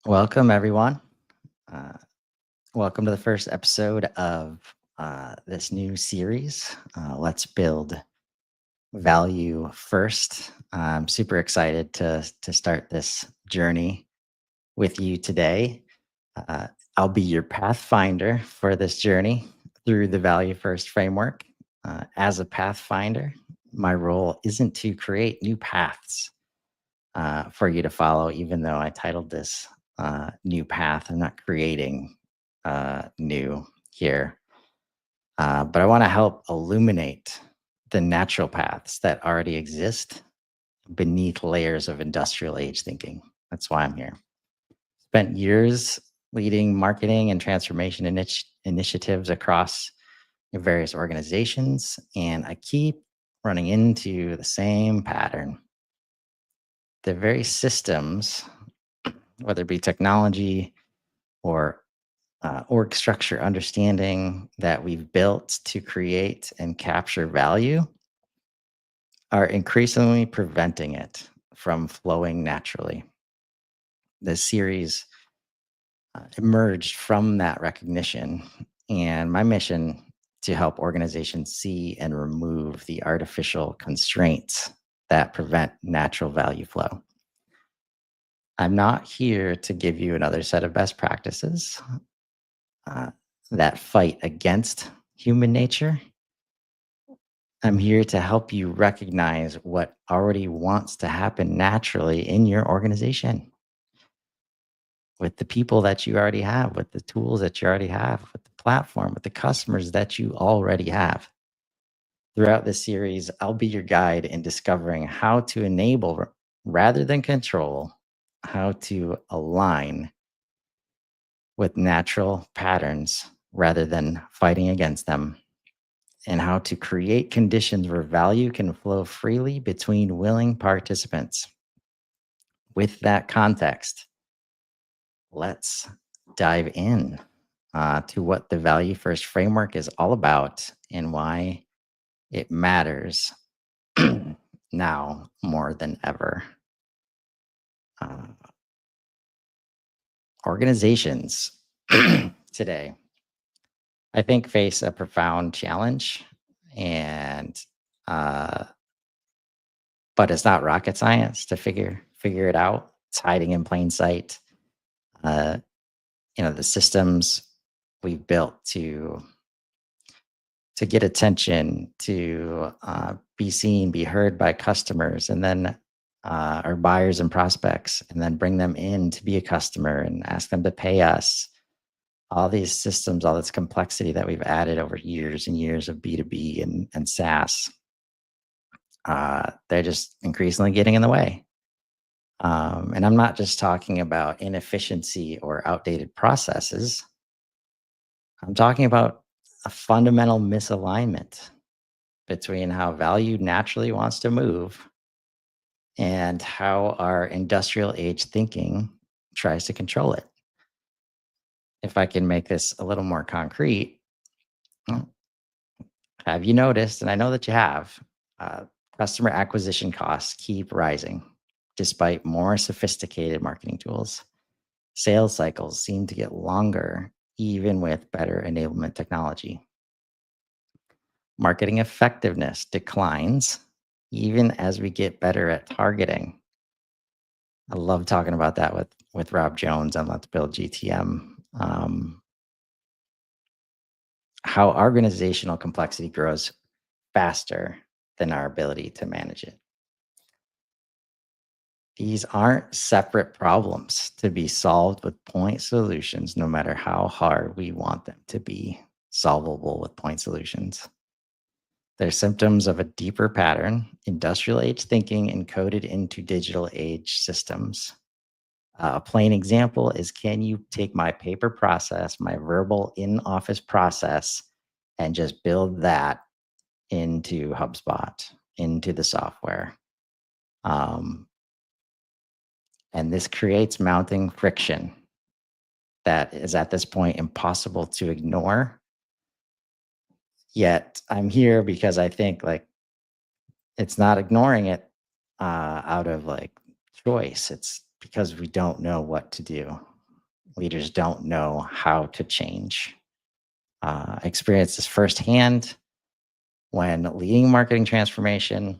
Welcome, everyone. Uh, welcome to the first episode of this new series. Let's build value first. I'm super excited to start this journey with you today. Uh, I'll be your pathfinder for this journey through the value first framework. As a pathfinder, my role isn't to create new paths for you to follow, even though I titled this New Path. I'm not creating new here, but I want to help illuminate the natural paths that already exist beneath layers of industrial age thinking. That's why I'm here. Spent years leading marketing and transformation initiatives across various organizations, and I keep running into the same pattern. The very systems, whether it be technology or org structure understanding that we've built to create and capture value, are increasingly preventing it from flowing naturally. This series emerged from that recognition, and my mission to help organizations see and remove the artificial constraints that prevent natural value flow. I'm not here to give you another set of best practices uh, that fight against human nature. I'm here to help you recognize what already wants to happen naturally in your organization with the people that you already have, with the tools that you already have, with the platform, with the customers that you already have. Throughout this series, I'll be your guide in discovering how to enable rather than control, how to align with natural patterns rather than fighting against them, and how to create conditions where value can flow freely between willing participants. With that context, let's dive in to what the value first framework is all about and why it matters now more than ever. Uh, Organizations today, I think, face a profound challenge, and uh, but it's not rocket science to figure it out. It's hiding in plain sight. Uh, the systems we've built to get attention, to be seen, be heard by customers, and then our buyers and prospects, and then bring them in to be a customer and ask them to pay us. All these systems, all this complexity that we've added over years and years of B2B and SaaS, they're just increasingly getting in the way. And I'm not just talking about inefficiency or outdated processes. I'm talking about a fundamental misalignment between how value naturally wants to move and how our industrial age thinking tries to control it. If I can make this a little more concrete, mm, have you noticed, and I know that you have, uh, customer acquisition costs keep rising despite more sophisticated marketing tools. Sales cycles seem to get longer even with better enablement technology. Marketing effectiveness declines even as we get better at targeting. I love talking about that with Rob Jones on Let's Build GTM. How organizational complexity grows faster than our ability to manage it. These aren't separate problems to be solved with point solutions, no matter how hard we want them to be solvable with point solutions. They're symptoms of a deeper pattern, industrial age thinking encoded into digital age systems. A plain example is, can you take my paper process, my verbal in office process, and just build that into HubSpot, into the software? Um, and this creates mounting friction that is at this point impossible to ignore. Yet I'm here because I think like it's not ignoring it out of like choice. It's because we don't know what to do. leaders don't know how to change. I experienced this firsthand when leading marketing transformation.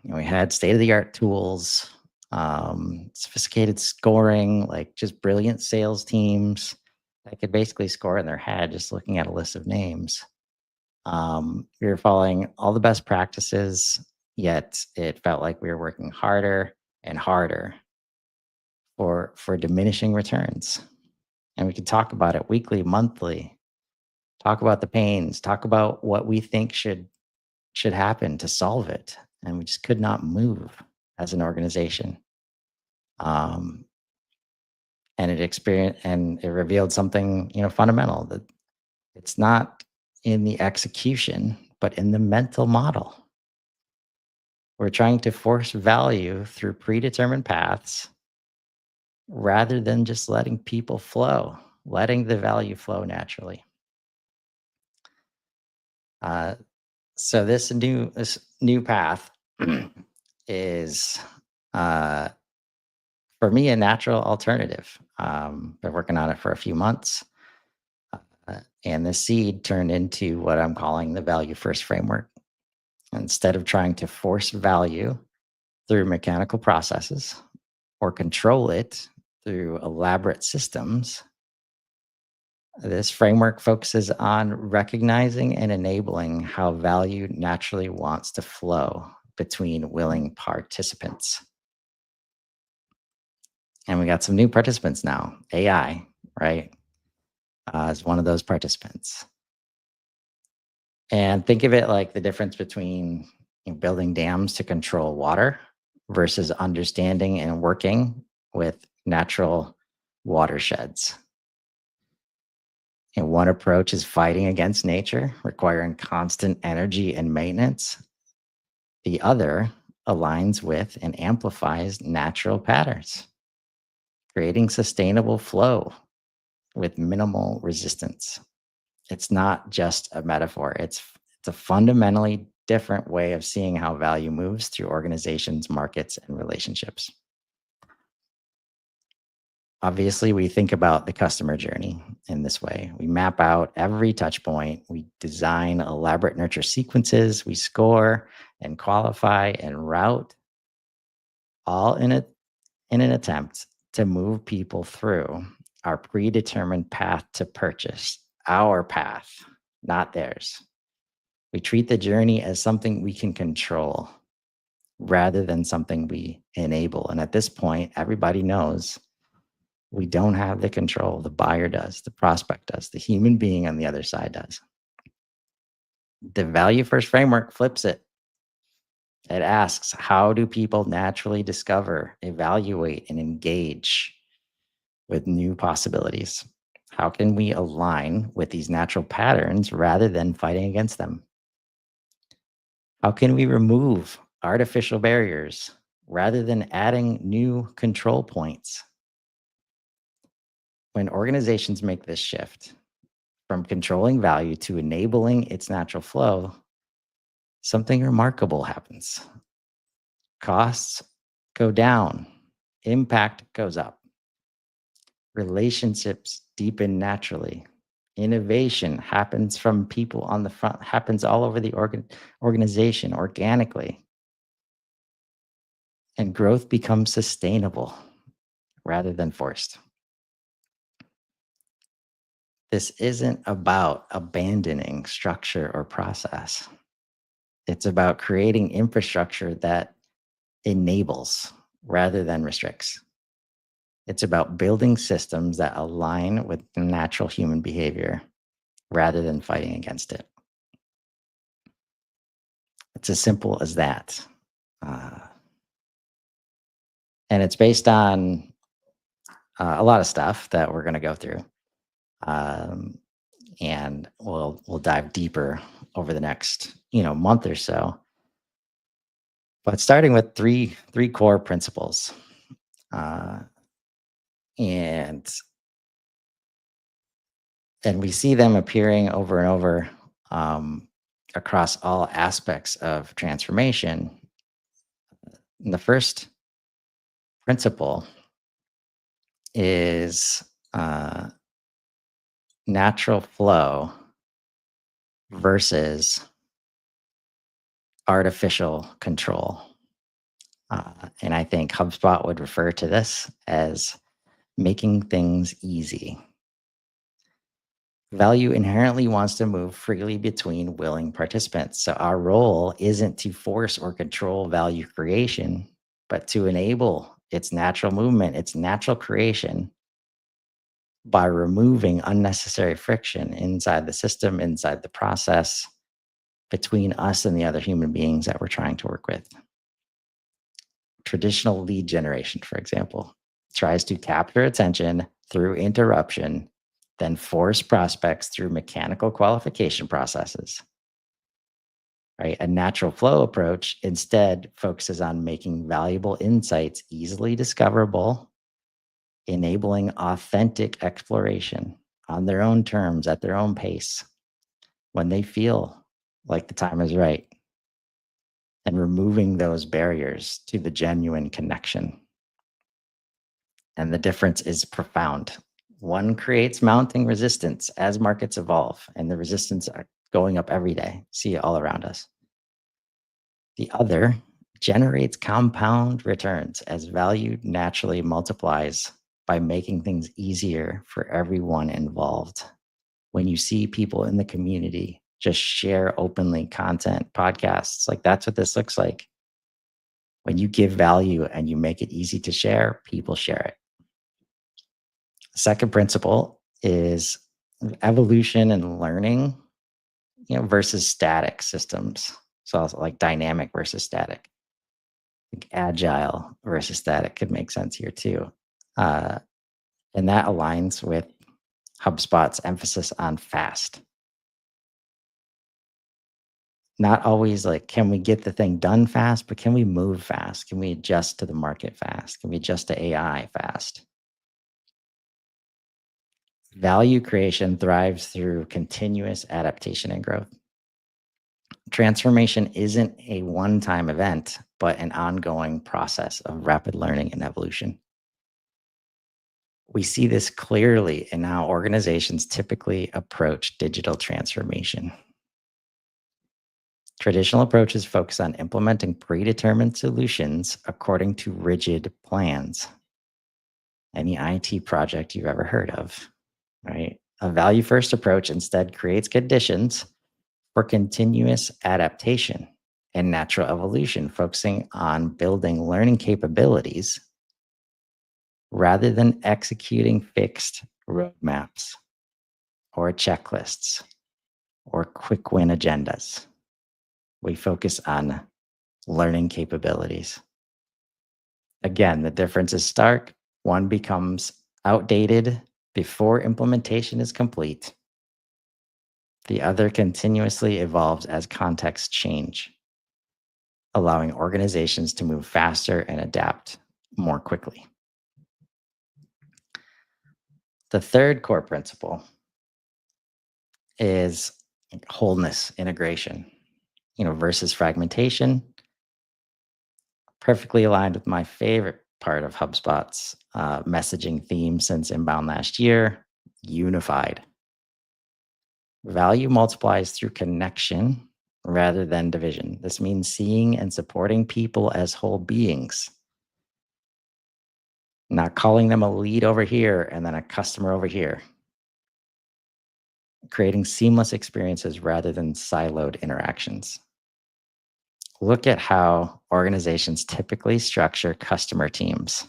We had state of the art tools, sophisticated scoring, like just brilliant sales teams that could basically score in their head just looking at a list of names. We were following all the best practices, yet it felt like we were working harder and harder for diminishing returns. And we could talk about it weekly, monthly, talk about the pains, talk about what we think should happen to solve it, and we just could not move as an organization. Um, and it revealed something, fundamental, that it's not in the execution, but in the mental model. We're trying to force value through predetermined paths rather than just letting people flow, letting the value flow naturally. Uh, so this new path is, uh, for me, a natural alternative. Been working on it for a few months, and the seed turned into what I'm calling the value first framework. Instead of trying to force value through mechanical processes or control it through elaborate systems, this framework focuses on recognizing and enabling how value naturally wants to flow between willing participants. And we got some new participants now. AI, right, is one of those participants. And think of it like the difference between building dams to control water versus understanding and working with natural watersheds. And one approach is fighting against nature, requiring constant energy and maintenance. The other aligns with and amplifies natural patterns, creating sustainable flow with minimal resistance. It's not just a metaphor. It's a fundamentally different way of seeing how value moves through organizations, markets, and relationships. Obviously, we think about the customer journey in this way. We map out every touch point. We design elaborate nurture sequences. We score and qualify and route, all in an attempt to move people through our predetermined path to purchase, our path, not theirs. We treat the journey as something we can control rather than something we enable. And at this point, everybody knows we don't have the control. The buyer does, the prospect does, the human being on the other side does. The value first framework flips it. It asks, how do people naturally discover, evaluate, and engage with new possibilities? How can we align with these natural patterns rather than fighting against them? How can we remove artificial barriers rather than adding new control points? When organizations make this shift from controlling value to enabling its natural flow, something remarkable happens. Costs go down, impact goes up, relationships deepen naturally. Innovation happens from people on the front, happens all over the organization organically, and growth becomes sustainable rather than forced. This isn't about abandoning structure or process. It's about creating infrastructure that enables rather than restricts. It's about building systems that align with natural human behavior rather than fighting against it. It's as simple as that. Uh, and it's based on a lot of stuff that we're going to go through. Um, and we'll dive deeper over the next month or so. But starting with three core principles, uh, and and we see them appearing over and over, um, across all aspects of transformation. And the first principle is uh, natural flow versus artificial control. And I think HubSpot would refer to this as making things easy. Value inherently wants to move freely between willing participants. So our role isn't to force or control value creation, but to enable its natural movement, its natural creation by removing unnecessary friction inside the system, inside the process, between us and the other human beings that we're trying to work with. Traditional lead generation, for example, tries to capture attention through interruption, then force prospects through mechanical qualification processes. Right? A natural flow approach instead focuses on making valuable insights easily discoverable, enabling authentic exploration on their own terms, at their own pace, when they feel like the time is right, and removing those barriers to the genuine connection. And the difference is profound. One creates mounting resistance as markets evolve, and the resistance are going up every day. See it all around us. The other generates compound returns as value naturally multiplies by making things easier for everyone involved. When you see people in the community just share openly content, podcasts, like that's what this looks like. When you give value and you make it easy to share, people share it. Second principle is evolution and learning, versus static systems. So also like dynamic versus static. Like agile versus static could make sense here too. Uh, and that aligns with HubSpot's emphasis on fast. Not always like, can we get the thing done fast, but can we move fast? Can we adjust to the market fast? Can we adjust to AI fast? Value creation thrives through continuous adaptation and growth. Transformation isn't a one time event, but an ongoing process of rapid learning and evolution. We see this clearly in how organizations typically approach digital transformation. Traditional approaches focus on implementing predetermined solutions according to rigid plans. Any IT project you've ever heard of, right? A value first approach instead creates conditions for continuous adaptation and natural evolution, focusing on building learning capabilities rather than executing fixed roadmaps or checklists or quick win agendas. We focus on learning capabilities. Again, the difference is stark. One becomes outdated before implementation is complete. The other continuously evolves as contexts change, allowing organizations to move faster and adapt more quickly. The third core principle is wholeness integration, versus fragmentation. Perfectly aligned with my favorite part of HubSpot's messaging theme since inbound last year: unified. Value multiplies through connection rather than division. This means seeing and supporting people as whole beings, not calling them a lead over here and then a customer over here. Creating seamless experiences rather than siloed interactions. Look at how organizations typically structure customer teams.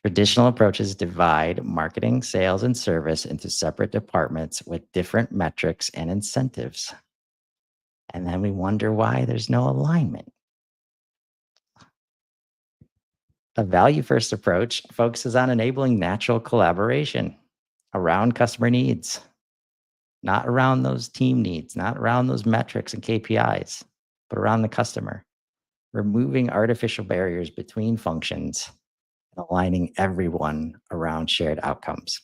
Traditional approaches divide marketing, sales, and service into separate departments with different metrics and incentives. And then we wonder why there's no alignment. A value first approach focuses on enabling natural collaboration around customer needs, not around those team needs, not around those metrics and KPIs, but around the customer, removing artificial barriers between functions and aligning everyone around shared outcomes.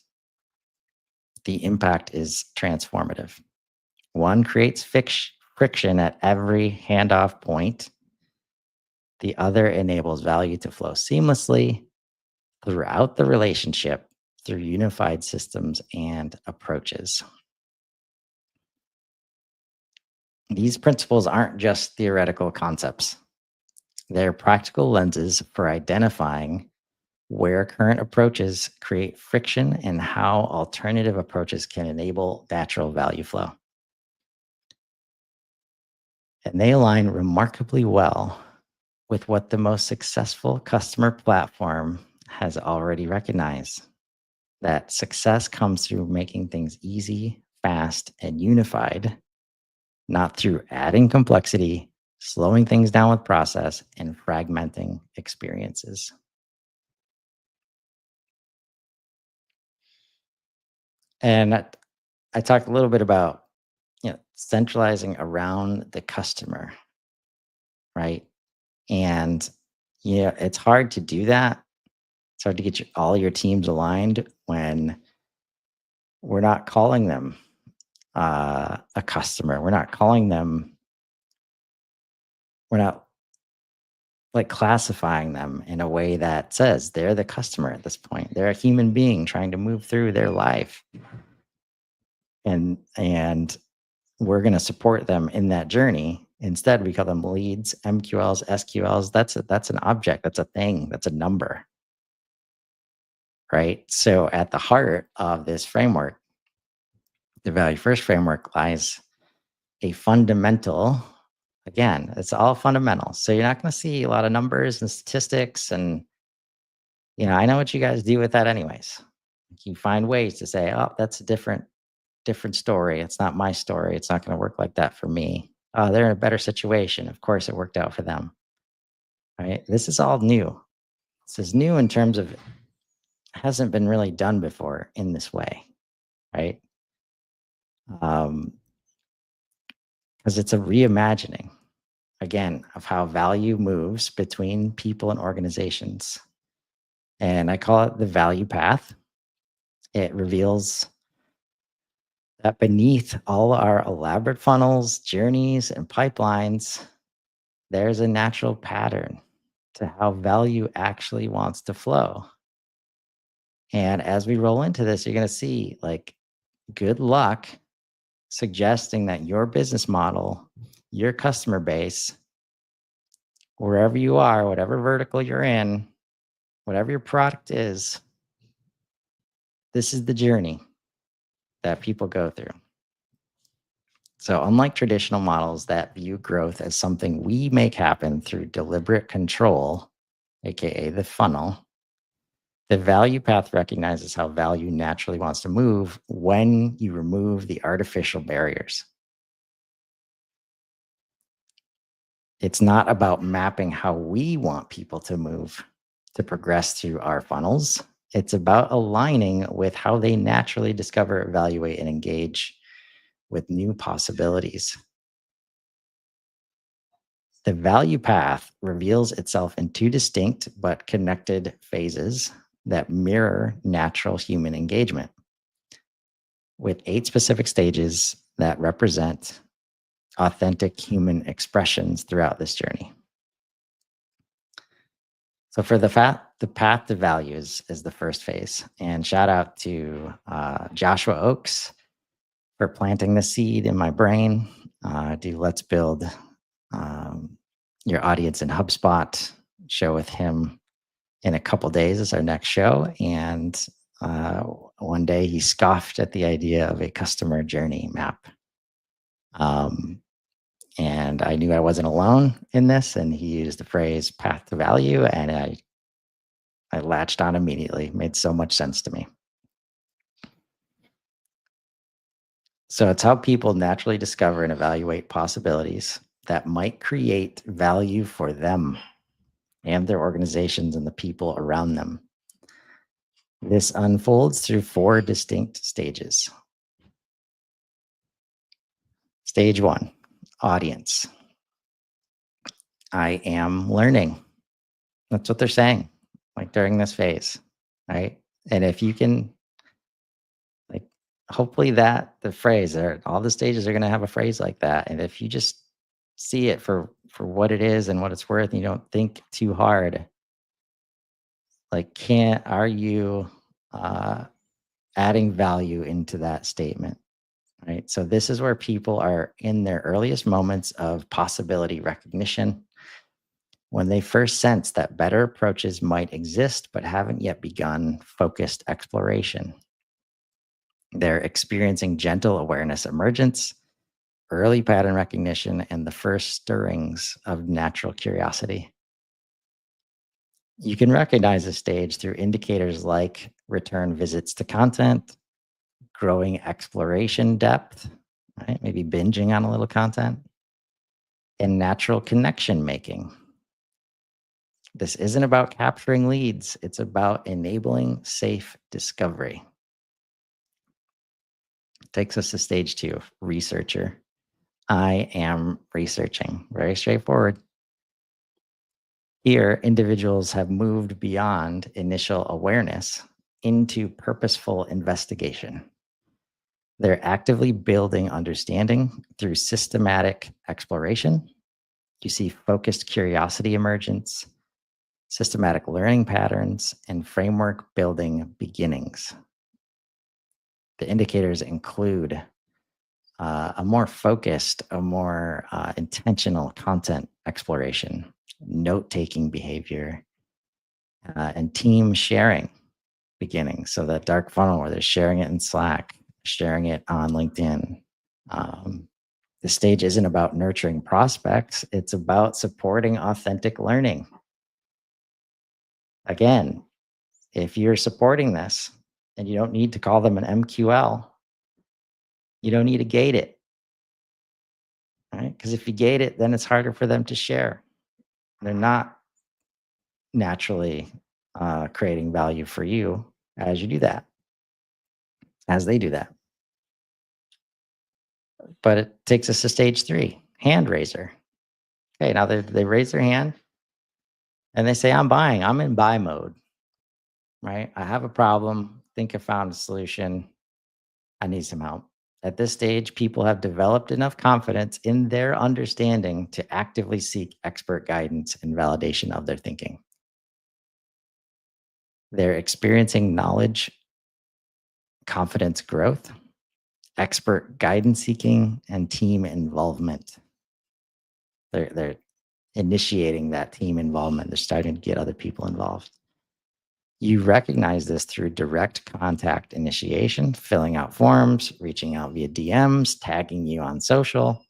The impact is transformative. One creates friction at every handoff point. The other enables value to flow seamlessly throughout the relationship through unified systems and approaches. These principles aren't just theoretical concepts, they're practical lenses for identifying where current approaches create friction and how alternative approaches can enable natural value flow. And they align remarkably well with what the most successful customer platform has already recognized, that success comes through making things easy, fast, and unified, not through adding complexity, slowing things down with process, and fragmenting experiences. And I talked a little bit about, centralizing around the customer, right? And yeah, it's hard to do that. It's hard to get all your teams aligned when we're not calling them a customer. We're not calling them. We're not like classifying them in a way that says they're the customer at this point. They're a human being trying to move through their life, and we're going to support them in that journey. Instead, we call them leads, MQLs, SQLs. That's an object. That's a thing. That's a number, right? So at the heart of this framework, the value first framework, lies a fundamental. Again, it's all fundamental. So you're not going to see a lot of numbers and statistics, and I know what you guys do with that anyways. You find ways to say, "Oh, that's a different story. It's not my story. It's not going to work like that for me. Oh, they're in a better situation. Of course, it worked out for them." Right? This is all new. This is new in terms of hasn't been really done before in this way, right? Um, because it's a reimagining again of how value moves between people and organizations. And I call it the value path. It reveals that beneath all our elaborate funnels, journeys, and pipelines, there's a natural pattern to how value actually wants to flow. And as we roll into this, you're going to see like good luck suggesting that your business model, your customer base, wherever you are, whatever vertical you're in, whatever your product is, this is the journey that people go through. So, unlike traditional models that view growth as something we make happen through deliberate control, AKA the funnel, the value path recognizes how value naturally wants to move when you remove the artificial barriers. It's not about mapping how we want people to move to progress through our funnels. It's about aligning with how they naturally discover, evaluate, and engage with new possibilities. The value path reveals itself in two distinct but connected phases that mirror natural human engagement, with 8 specific stages that represent authentic human expressions throughout this journey. So for the path to values is the first phase. And shout out to Joshua Oakes for planting the seed in my brain. Do Let's Build Your Audience in HubSpot show with him in a couple days is our next show. And one day he scoffed at the idea of a customer journey map. And I knew I wasn't alone in this. And he used the phrase path to value. And I latched on immediately. It made so much sense to me. So it's how people naturally discover and evaluate possibilities that might create value for them and their organizations and the people around them. This unfolds through 4 distinct stages. Stage 1, audience. I am learning. That's what they're saying, like during this phase, right? And if you can, like, hopefully that the phrase, or all the stages are going to have a phrase like that. And if you just see it for what it is and what it's worth, and you don't think too hard, Like, can't are you uh, adding value into that statement? Right. So this is where people are in their earliest moments of possibility recognition when they first sense that better approaches might exist but haven't yet begun focused exploration. They're experiencing gentle awareness emergence, early pattern recognition, and the first stirrings of natural curiosity. You can recognize this stage through indicators like return visits to content, growing exploration depth, right? Maybe binging on a little content, and natural connection making. This isn't about capturing leads, it's about enabling safe discovery. Takes us to stage two, researcher. I am researching. Very straightforward. Here, individuals have moved beyond initial awareness into purposeful investigation. They're actively building understanding through systematic exploration. You see focused curiosity emergence, systematic learning patterns, and framework building beginnings. The indicators include a more focused, a more intentional content exploration, note taking behavior, and team sharing beginning. So that dark funnel where they're sharing it in Slack, sharing it on LinkedIn. Um, the stage isn't about nurturing prospects, it's about supporting authentic learning. Again, if you're supporting this and you don't need to call them an MQL, you don't need to gate it, right? Because if you gate it, then it's harder for them to share. They're not naturally creating value for you as you do that, as they do that. But it takes us to stage three, hand raiser. Okay, now they raise their hand and they say, I'm buying, I'm in buy mode, right? I have a problem, think I found a solution, I need some help. At this stage, people have developed enough confidence in their understanding to actively seek expert guidance and validation of their thinking. They're experiencing knowledge, confidence growth, expert guidance seeking, and team involvement. They're initiating that team involvement. They're starting to get other people involved. You recognize this through direct contact initiation, filling out forms, reaching out via DMs, tagging you on social,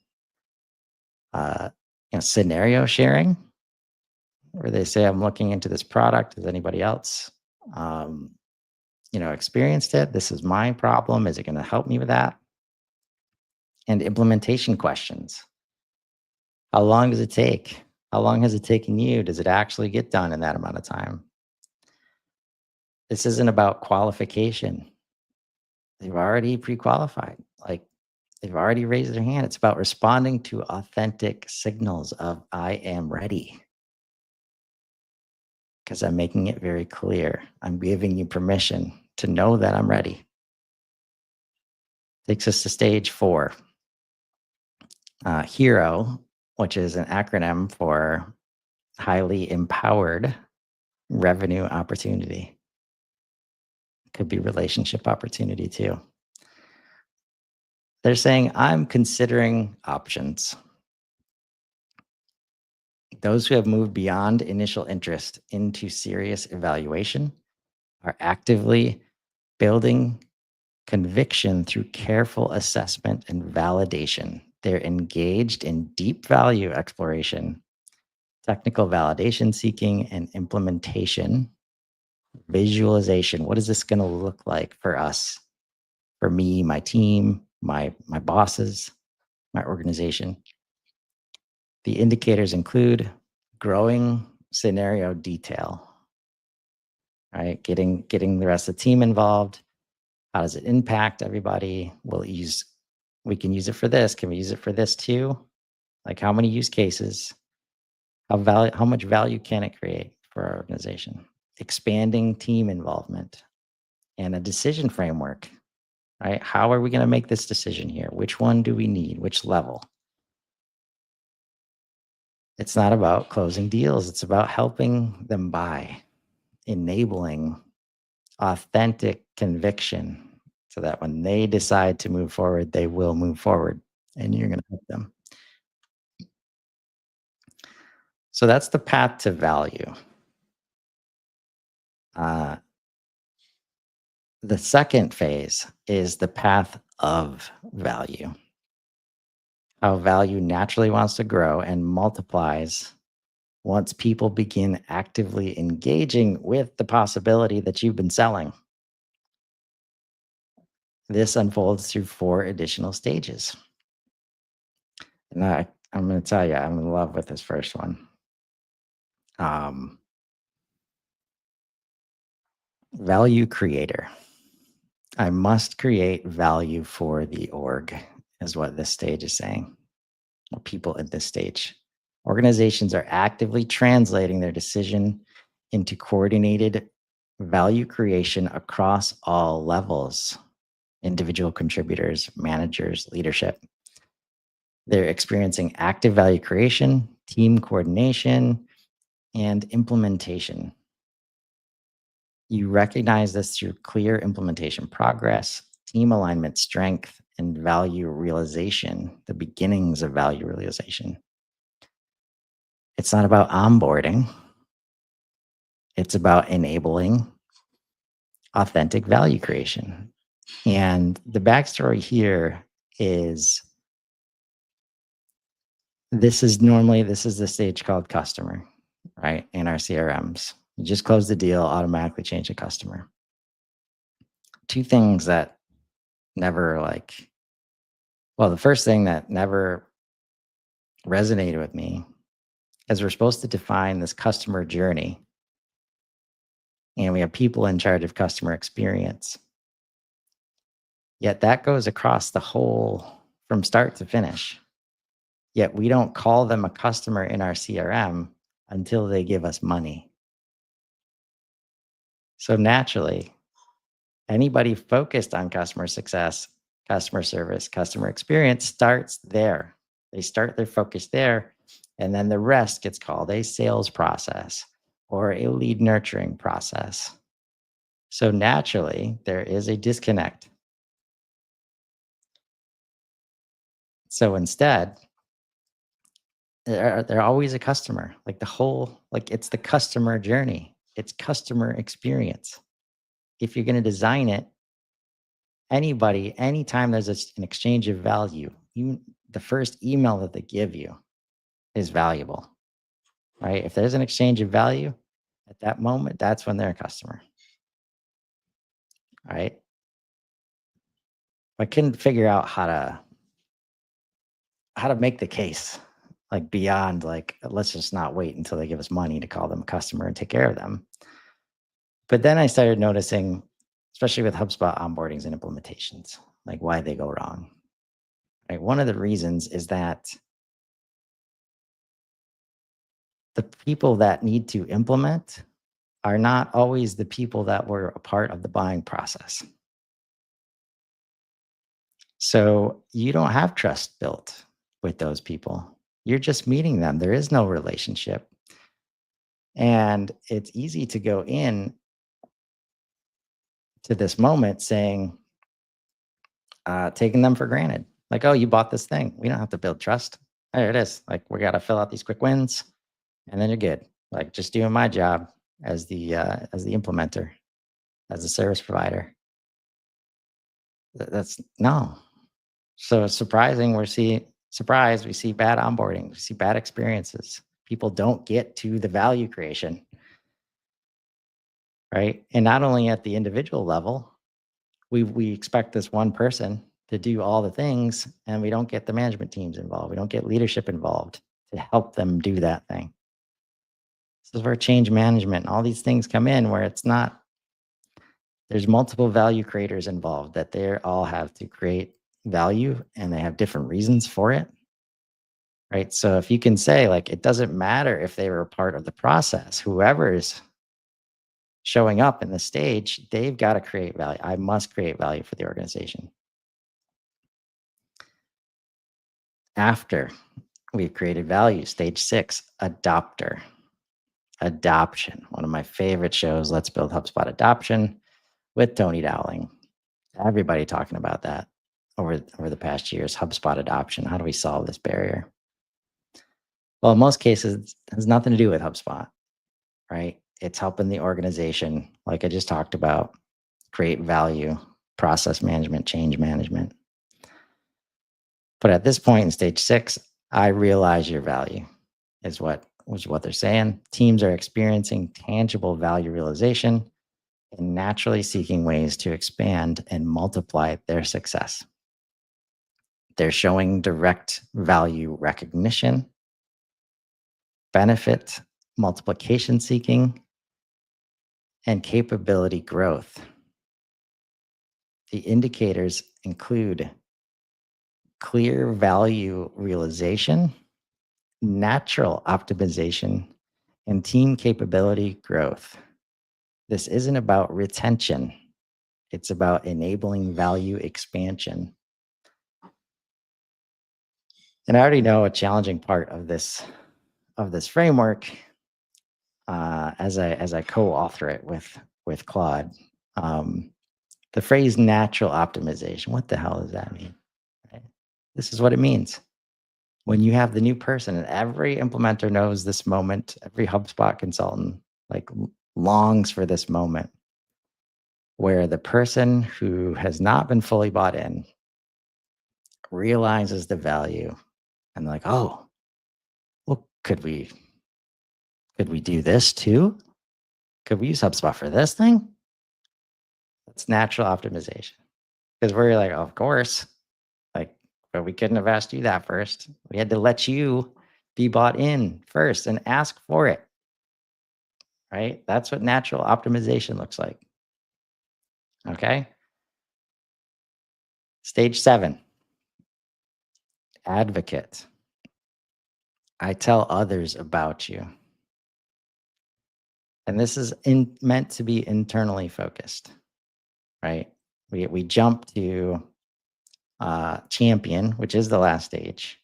uh, scenario sharing, where they say, "I'm looking into this product. Has anybody else, um, experienced it? This is my problem. Is it going to help me with that?" And implementation questions. How long does it take? How long has it taken you? Does it actually get done in that amount of time? This isn't about qualification. They've already pre-qualified. Like they've already raised their hand. It's about responding to authentic signals of I am ready because I'm making it very clear. I'm giving you permission to know that I'm ready. Takes us to stage four, HERO, which is an acronym for highly empowered revenue opportunity. Could be relationship opportunity too. They're saying, I'm considering options. Those who have moved beyond initial interest into serious evaluation are actively building conviction through careful assessment and validation. They're engaged in deep value exploration, technical validation seeking, and implementation, visualization. What is this going to look like for us, for me, my team, my bosses, my organization? The indicators include growing scenario detail, right? Getting the rest of the team involved. How does it impact everybody? We can use it for this. Can we use it for this too? Like how many use cases? How much value can it create for our organization? Expanding team involvement and a decision framework, right? How are we going to make this decision here? Which one do we need? Which level? It's not about closing deals. It's about helping them buy. enabling authentic conviction so that when they decide to move forward, they will move forward and you're going to help them. So that's the path to value. Uh, the second phase is the path of value, how value naturally wants to grow and multiplies once people begin actively engaging with the possibility that you've been selling. This unfolds through four additional stages. And I'm going to tell you, I'm in love with this first one. Um, Value creator. I must create value for the org, is what this stage is saying. Or people at this stage. Organizations are actively translating their decision into coordinated value creation across all levels, individual contributors, managers, leadership. They're experiencing active value creation, team coordination, and implementation. You recognize this through clear implementation progress, team alignment strength, and value realization, the beginnings of value realization. It's not about onboarding, it's about enabling authentic value creation. And the backstory here is this is the stage called customer, right? In our CRMs. You just close the deal, automatically change the customer. Two things that never the first thing that never resonated with me is we're supposed to define this customer journey and we have people in charge of customer experience. Yet that goes across the whole from start to finish. Yet we don't call them a customer in our CRM until they give us money. So naturally, anybody focused on customer success, customer service, customer experience starts there. They start their focus there, and then the rest gets called a sales process or a lead nurturing process. So naturally, there is a disconnect. So instead, they're always a customer. Like it's the customer journey. It's customer experience. If you're going to design it, anybody, anytime there's an exchange of value, even the first email that they give you is valuable, right? If there's an exchange of value at that moment, that's when they're a customer, right? I couldn't figure out how to make the case like beyond like let's just not wait until they give us money to call them a customer and take care of them. But then I started noticing, especially with HubSpot onboardings and implementations, like why they go wrong. Right? One of the reasons is that the people that need to implement are not always the people that were a part of the buying process. So you don't have trust built with those people. You're just meeting them. There is no relationship. And it's easy to go in to this moment saying, taking them for granted. Like, oh, you bought this thing. We don't have to build trust. There it is. Like, we got to fill out these quick wins, and then you're good. Like, just doing my job as the implementer, as a service provider. That's no. So it's surprising. We see bad onboarding. We see bad experiences. People don't get to the value creation, right? And not only at the individual level, we expect this one person to do all the things and we don't get the management teams involved. We don't get leadership involved to help them do that thing. This is where change management and all these things come in where it's not there's multiple value creators involved that they all have to create value and they have different reasons for it. Right. So if you can say like it doesn't matter if they were a part of the process, whoever is showing up in the stage, they've got to create value. I must create value for the organization. After we've created value, stage 6, adopter. adoption. One of my favorite shows, Let's Build HubSpot Adoption with Tony Dowling. Everybody talking about that over the past years. HubSpot adoption. How do we solve this barrier? Well, in most cases, it has nothing to do with HubSpot, right? It's helping the organization, like I just talked about, create value, process management, change management. But at this point in stage 6, I realize your value is what they're saying. Teams are experiencing tangible value realization and naturally seeking ways to expand and multiply their success. They're showing direct value recognition, benefit multiplication seeking, and capability growth. The indicators include clear value realization, natural optimization, and team capability growth. This isn't about retention. It's about enabling value expansion. And I already know a challenging part of this framework as I co-author it with Claude. The phrase natural optimization. What the hell does that mean? Right? This is what it means. When you have the new person, and every implementer knows this moment, every HubSpot consultant like longs for this moment where the person who has not been fully bought in realizes the value and like, oh, well, could we do this too? Could we use HubSpot for this thing? That's natural optimization. Because we're like, of course, like, but we couldn't have asked you that first. We had to let you be bought in first and ask for it. Right? That's what natural optimization looks like. Okay. Stage 7, advocate. I tell others about you. And this is meant to be internally focused, right? We jump to champion, which is the last stage.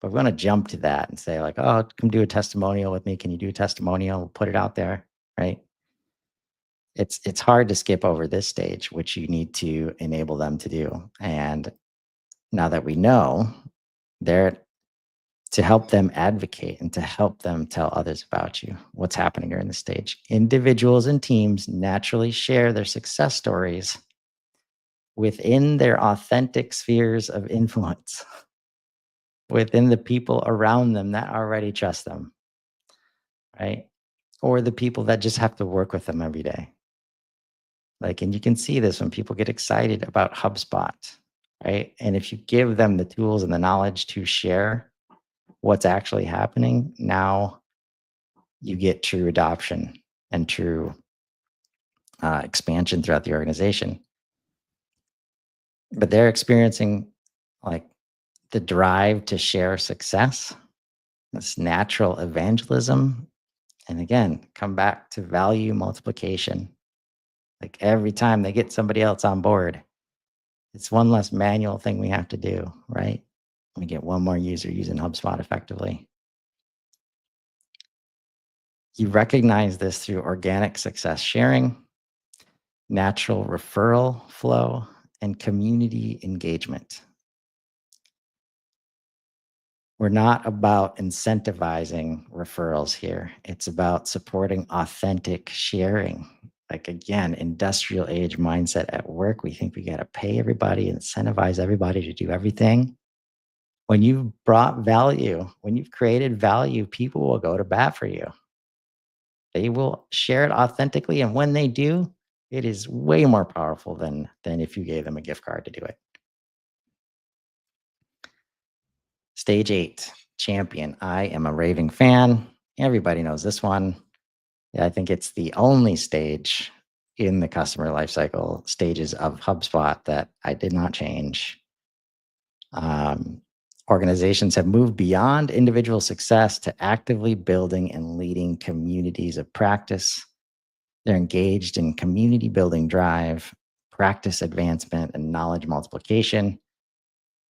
But we're going to jump to that and say like, oh, come do a testimonial with me. Can you do a testimonial? We'll put it out there, right? It's hard to skip over this stage, which you need to enable them to do. And now that we know, they're to help them advocate and to help them tell others about you, what's happening during the stage. Individuals and teams naturally share their success stories within their authentic spheres of influence, within the people around them that already trust them, right? Or the people that just have to work with them every day. Like, and you can see this when people get excited about HubSpot, right? And if you give them the tools and the knowledge to share what's actually happening, now you get true adoption and true expansion throughout the organization. But they're experiencing like the drive to share success, this natural evangelism. And again, come back to value multiplication. Like every time they get somebody else on board, it's one less manual thing we have to do, right? We get one more user using HubSpot effectively. You recognize this through organic success sharing, natural referral flow, and community engagement. We're not about incentivizing referrals here. It's about supporting authentic sharing. Like again, industrial age mindset at work. We think we got to pay everybody, incentivize everybody to do everything. When you've brought value, when you've created value, people will go to bat for you. They will share it authentically. And when they do, it is way more powerful than if you gave them a gift card to do it. Stage 8, champion. I am a raving fan. Everybody knows this one. Yeah, I think it's the only stage in the customer lifecycle stages of HubSpot that I did not change. Organizations have moved beyond individual success to actively building and leading communities of practice. They're engaged in community building drive, practice advancement, and knowledge multiplication.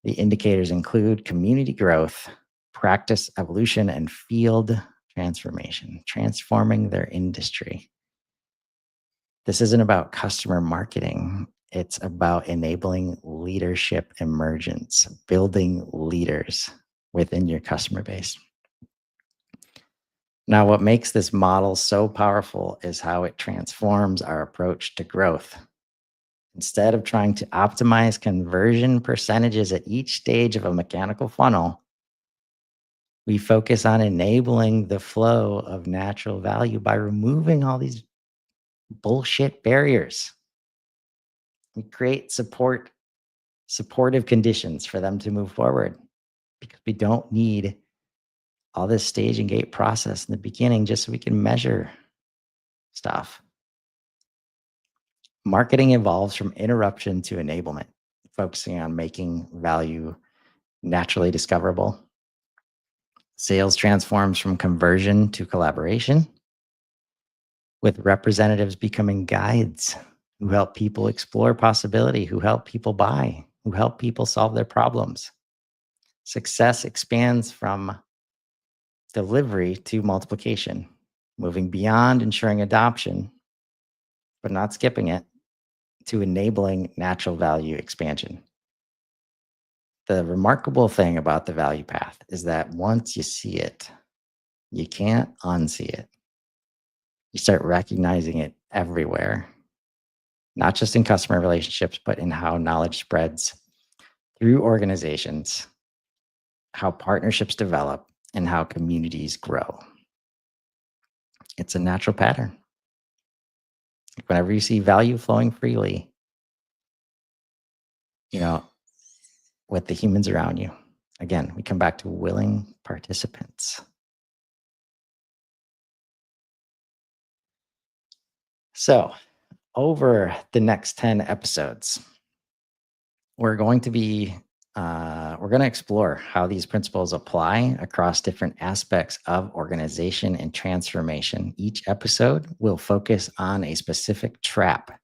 The indicators include community growth, practice evolution, and field transformation, transforming their industry. This isn't about customer marketing. It's about enabling leadership emergence, building leaders within your customer base. Now, what makes this model so powerful is how it transforms our approach to growth. Instead of trying to optimize conversion percentages at each stage of a mechanical funnel, we focus on enabling the flow of natural value by removing all these bullshit barriers. We create supportive conditions for them to move forward because we don't need all this stage and gate process in the beginning just so we can measure stuff. Marketing evolves from interruption to enablement, focusing on making value naturally discoverable. Sales transforms from conversion to collaboration, with representatives becoming guides who help people explore possibility, who help people buy, who help people solve their problems. Success expands from delivery to multiplication, moving beyond ensuring adoption, but not skipping it, to enabling natural value expansion. The remarkable thing about the value path is that once you see it, you can't unsee it. You start recognizing it everywhere, not just in customer relationships, but in how knowledge spreads through organizations, how partnerships develop, and how communities grow. It's a natural pattern. Whenever you see value flowing freely, you know, with the humans around you, again, we come back to willing participants. So, over the next 10 episodes, we're going to be we're going to explore how these principles apply across different aspects of organization and transformation. Each episode will focus on a specific trap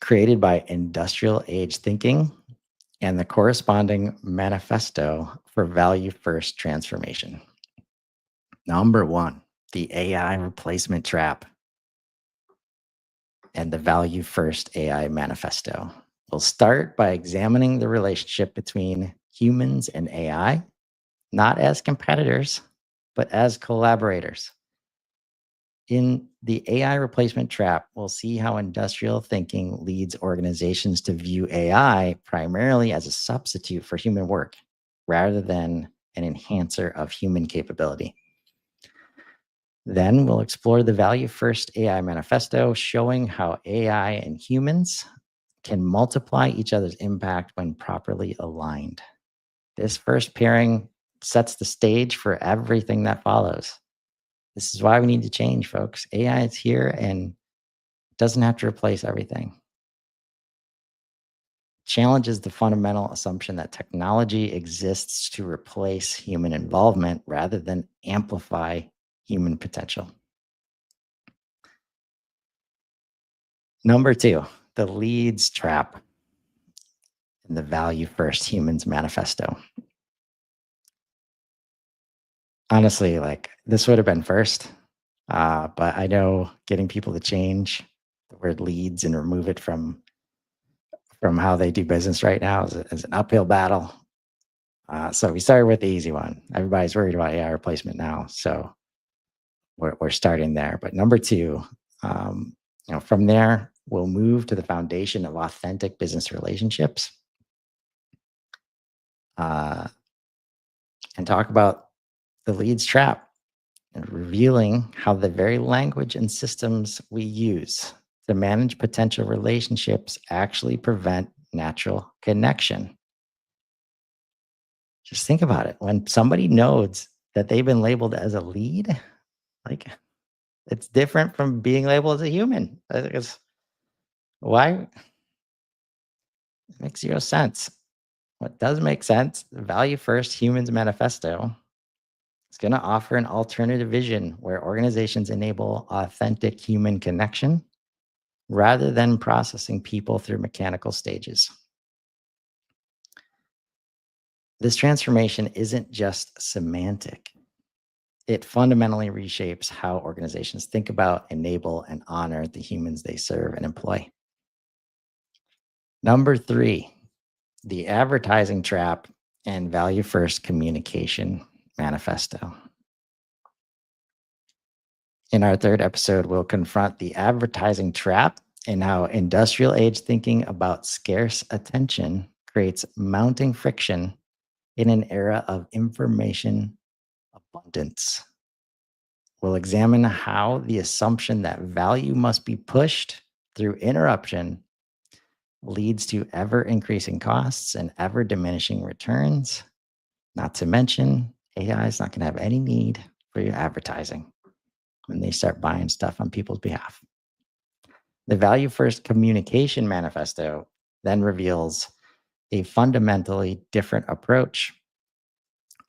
created by industrial age thinking and the corresponding manifesto for value first transformation. Number one, the AI replacement trap and the value first AI manifesto. We'll start by examining the relationship between humans and AI, not as competitors, but as collaborators. In the AI replacement trap, we'll see how industrial thinking leads organizations to view AI primarily as a substitute for human work rather than an enhancer of human capability. Then we'll explore the value first AI manifesto, showing how AI and humans can multiply each other's impact when properly aligned. This first pairing sets the stage for everything that follows. This is why we need to change, folks. AI is here and doesn't have to replace everything. Challenges the fundamental assumption that technology exists to replace human involvement rather than amplify human potential. Number two, the leads trap in the value first humans manifesto. Honestly, like this would have been first, but I know getting people to change the word leads and remove it from how they do business right now is an uphill battle. So we started with the easy one. Everybody's worried about AI replacement now, so we're starting there. But number two, from there we'll move to the foundation of authentic business relationships, and talk about the leads trap and revealing how the very language and systems we use to manage potential relationships actually prevent natural connection. Just think about it. When somebody knows that they've been labeled as a lead, like it's different from being labeled as a human. It's, why? It makes zero sense. What does make sense, the Value First Humans Manifesto is going to offer an alternative vision where organizations enable authentic human connection rather than processing people through mechanical stages. This transformation isn't just semantic, it fundamentally reshapes how organizations think about, enable, and honor the humans they serve and employ. Number three, the advertising trap and value first communication manifesto. In our third episode, we'll confront the advertising trap and how industrial age thinking about scarce attention creates mounting friction in an era of information abundance. We'll examine how the assumption that value must be pushed through interruption leads to ever increasing costs and ever diminishing returns. Not to mention, AI is not going to have any need for your advertising when they start buying stuff on people's behalf. The Value First Communication Manifesto then reveals a fundamentally different approach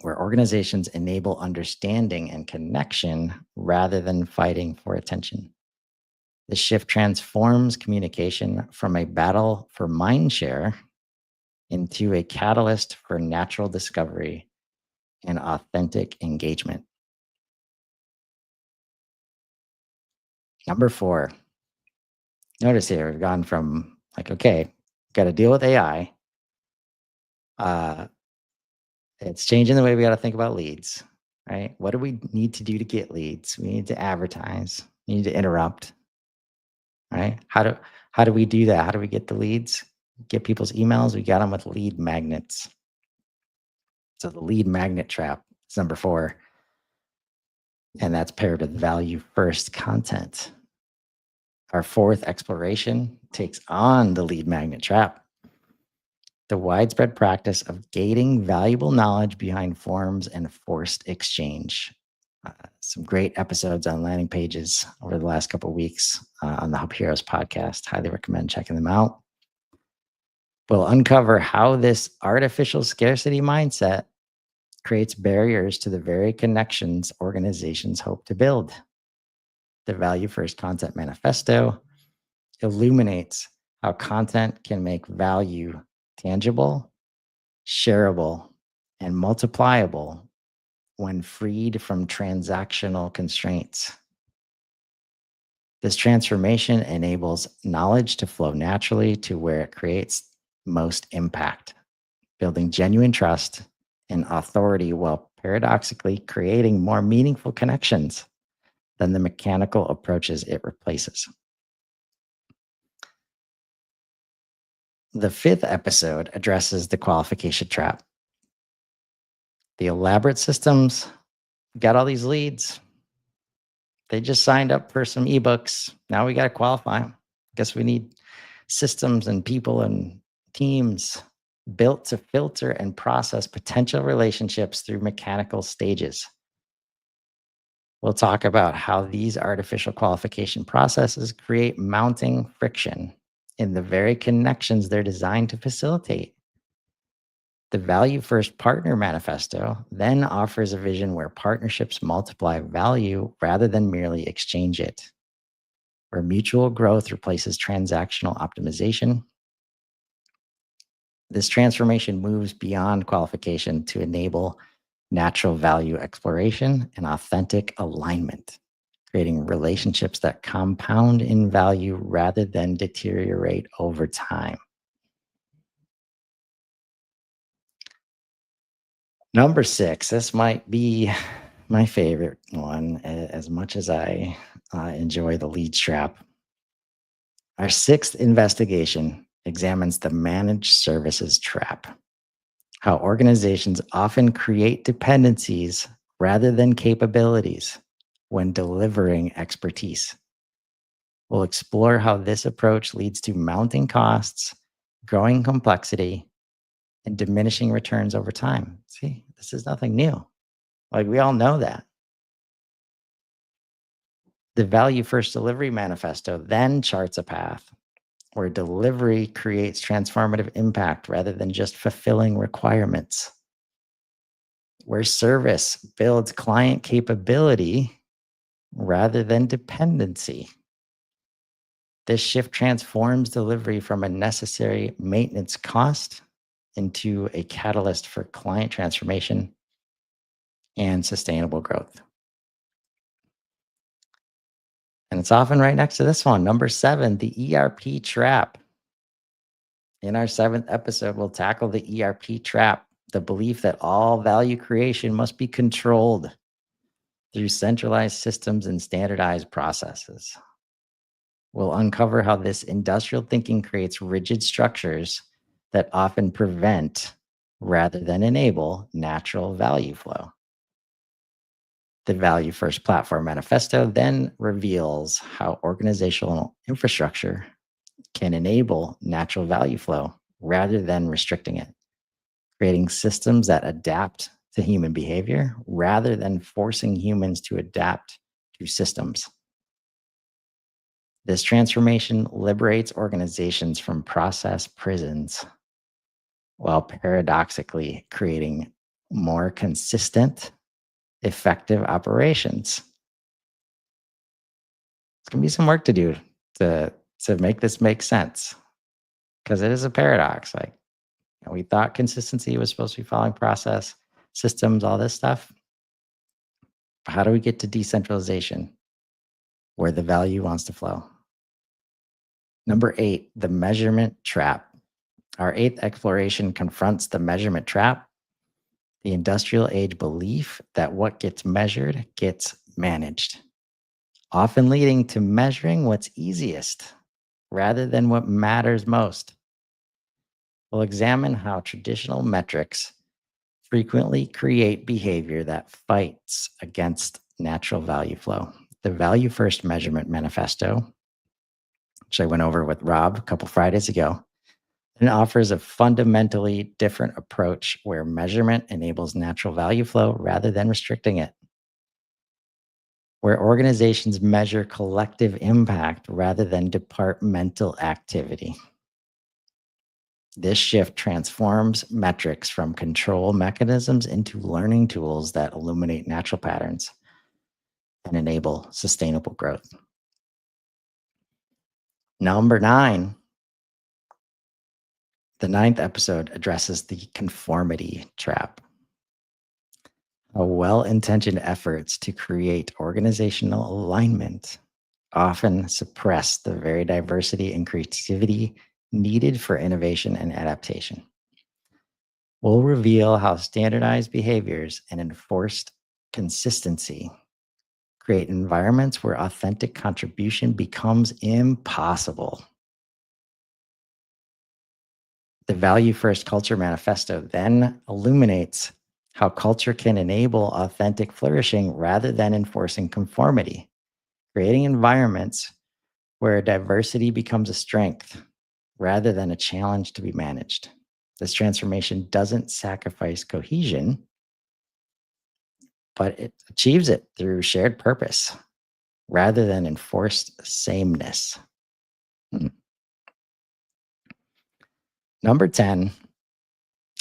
where organizations enable understanding and connection rather than fighting for attention. This shift transforms communication from a battle for mind share into a catalyst for natural discovery and authentic engagement. Number four, notice here we've gone from like, okay, got to deal with AI. Uh, it's changing the way we got to think about leads, right? What do we need to do to get leads? We need to advertise. We need to interrupt, right? How do we do that? How do we get the leads? Get people's emails. We got them with lead magnets. So the lead magnet trap is number four, and that's paired with value first content. Our fourth exploration takes on the lead magnet trap, the widespread practice of gating valuable knowledge behind forms and forced exchange. Some great episodes on landing pages over the last couple of weeks on the Hub Heroes podcast. Highly recommend checking them out. We'll uncover how this artificial scarcity mindset creates barriers to the very connections organizations hope to build. The Value First Content Manifesto illuminates how content can make value tangible, shareable, and multipliable when freed from transactional constraints. This transformation enables knowledge to flow naturally to where it creates most impact, building genuine trust and authority while paradoxically creating more meaningful connections than the mechanical approaches it replaces. The fifth episode addresses the qualification trap. The elaborate systems got all these leads. They just signed up for some ebooks. Now we got to qualify them. Guess we need systems and people and teams built to filter and process potential relationships through mechanical stages. We'll talk about how these artificial qualification processes create mounting friction in the very connections they're designed to facilitate. The Value First Partner Manifesto then offers a vision where partnerships multiply value rather than merely exchange it, where mutual growth replaces transactional optimization. This transformation moves beyond qualification to enable natural value exploration and authentic alignment, creating relationships that compound in value rather than deteriorate over time. Number six, this might be my favorite one, as much as I enjoy the lead trap. Our sixth investigation examines the managed services trap, how organizations often create dependencies rather than capabilities when delivering expertise. We'll explore how this approach leads to mounting costs, growing complexity, and diminishing returns over time. See, this is nothing new. Like we all know that. The Value First Delivery Manifesto then charts a path where delivery creates transformative impact rather than just fulfilling requirements, where service builds client capability rather than dependency. This shift transforms delivery from a necessary maintenance cost into a catalyst for client transformation and sustainable growth. And it's often right next to this one, number 7, the ERP trap. In our 7th episode, we'll tackle the ERP trap, the belief that all value creation must be controlled through centralized systems and standardized processes. We'll uncover how this industrial thinking creates rigid structures that often prevent rather than enable natural value flow. The Value First Platform Manifesto then reveals how organizational infrastructure can enable natural value flow rather than restricting it, creating systems that adapt to human behavior rather than forcing humans to adapt to systems. This transformation liberates organizations from process prisons while paradoxically creating more consistent, effective operations. It's going to be some work to do to, to make this make sense because it is a paradox. Like, we thought consistency was supposed to be following process, systems, all this stuff. How do we get to decentralization where the value wants to flow? Number 8, the measurement trap. Our 8th exploration confronts the measurement trap, the industrial age belief that what gets measured gets managed, often leading to measuring what's easiest rather than what matters most. We'll examine how traditional metrics frequently create behavior that fights against natural value flow. The Value First Measurement Manifesto, which I went over with Rob a couple Fridays ago, and offers a fundamentally different approach where measurement enables natural value flow rather than restricting it, where organizations measure collective impact rather than departmental activity. This shift transforms metrics from control mechanisms into learning tools that illuminate natural patterns and enable sustainable growth. Number 9, the 9th episode addresses the conformity trap. How well-intentioned efforts to create organizational alignment often suppress the very diversity and creativity needed for innovation and adaptation. We'll reveal how standardized behaviors and enforced consistency create environments where authentic contribution becomes impossible. The Value First Culture Manifesto then illuminates how culture can enable authentic flourishing rather than enforcing conformity, creating environments where diversity becomes a strength rather than a challenge to be managed. This transformation doesn't sacrifice cohesion, but it achieves it through shared purpose rather than enforced sameness. Hmm. Number 10,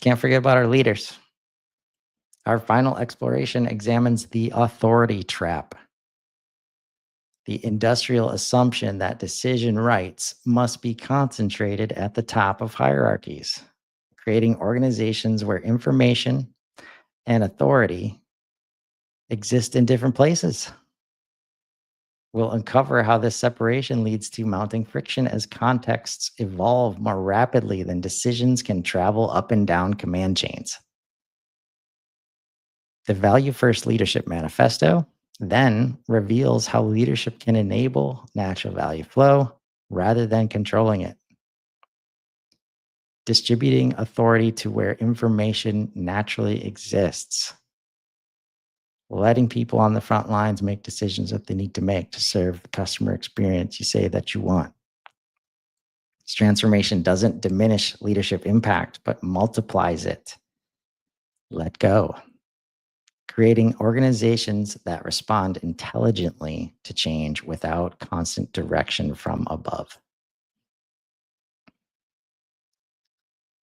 can't forget about our leaders. Our final exploration examines the authority trap, the industrial assumption that decision rights must be concentrated at the top of hierarchies, creating organizations where information and authority exist in different places. We'll uncover how this separation leads to mounting friction as contexts evolve more rapidly than decisions can travel up and down command chains. The Value First Leadership Manifesto then reveals how leadership can enable natural value flow rather than controlling it, distributing authority to where information naturally exists, letting people on the front lines make decisions that they need to make to serve the customer experience you say that you want. This transformation doesn't diminish leadership impact, but multiplies it. Let go. Creating organizations that respond intelligently to change without constant direction from above.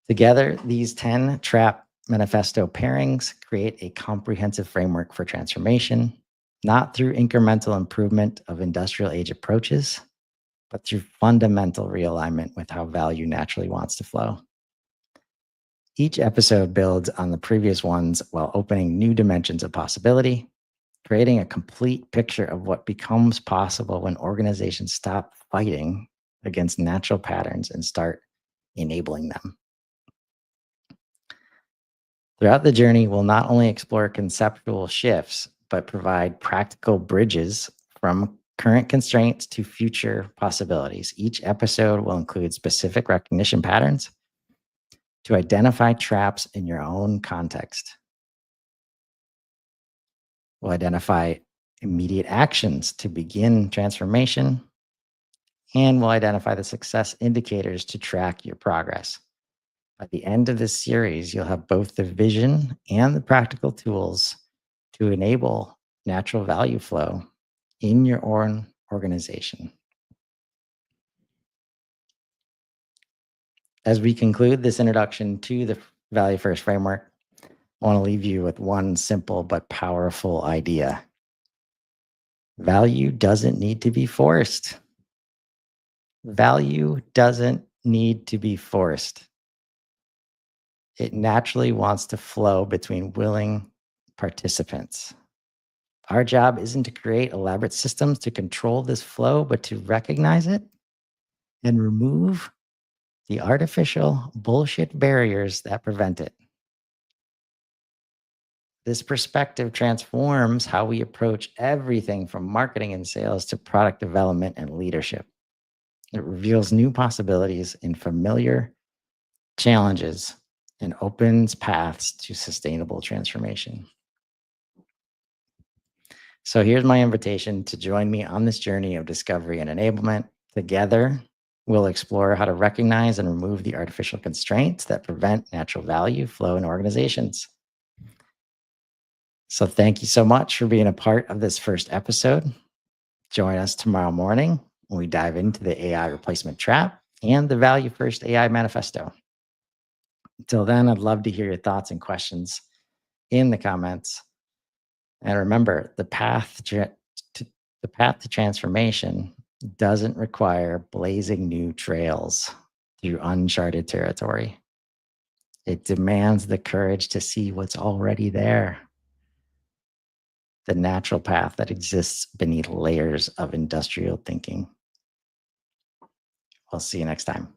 Together, these 10 trap manifesto pairings create a comprehensive framework for transformation, not through incremental improvement of industrial age approaches, but through fundamental realignment with how value naturally wants to flow. Each episode builds on the previous ones while opening new dimensions of possibility, creating a complete picture of what becomes possible when organizations stop fighting against natural patterns and start enabling them. Throughout the journey, we'll not only explore conceptual shifts, but provide practical bridges from current constraints to future possibilities. Each episode will include specific recognition patterns to identify traps in your own context. We'll identify immediate actions to begin transformation, and we'll identify the success indicators to track your progress. By the end of this series, you'll have both the vision and the practical tools to enable natural value flow in your own organization. As we conclude this introduction to the Value First framework, I want to leave you with one simple but powerful idea. Value doesn't need to be forced. Value doesn't need to be forced. It naturally wants to flow between willing participants. Our job isn't to create elaborate systems to control this flow, but to recognize it and remove the artificial bullshit barriers that prevent it. This perspective transforms how we approach everything from marketing and sales to product development and leadership. It reveals new possibilities in familiar challenges and opens paths to sustainable transformation. So here's my invitation to join me on this journey of discovery and enablement. Together, we'll explore how to recognize and remove the artificial constraints that prevent natural value flow in organizations. So thank you so much for being a part of this first episode. Join us tomorrow morning when we dive into the AI replacement trap and the Value First AI manifesto. Until then, I'd love to hear your thoughts and questions in the comments. And remember, the path to transformation doesn't require blazing new trails through uncharted territory. It demands the courage to see what's already there, the natural path that exists beneath layers of industrial thinking. I'll see you next time.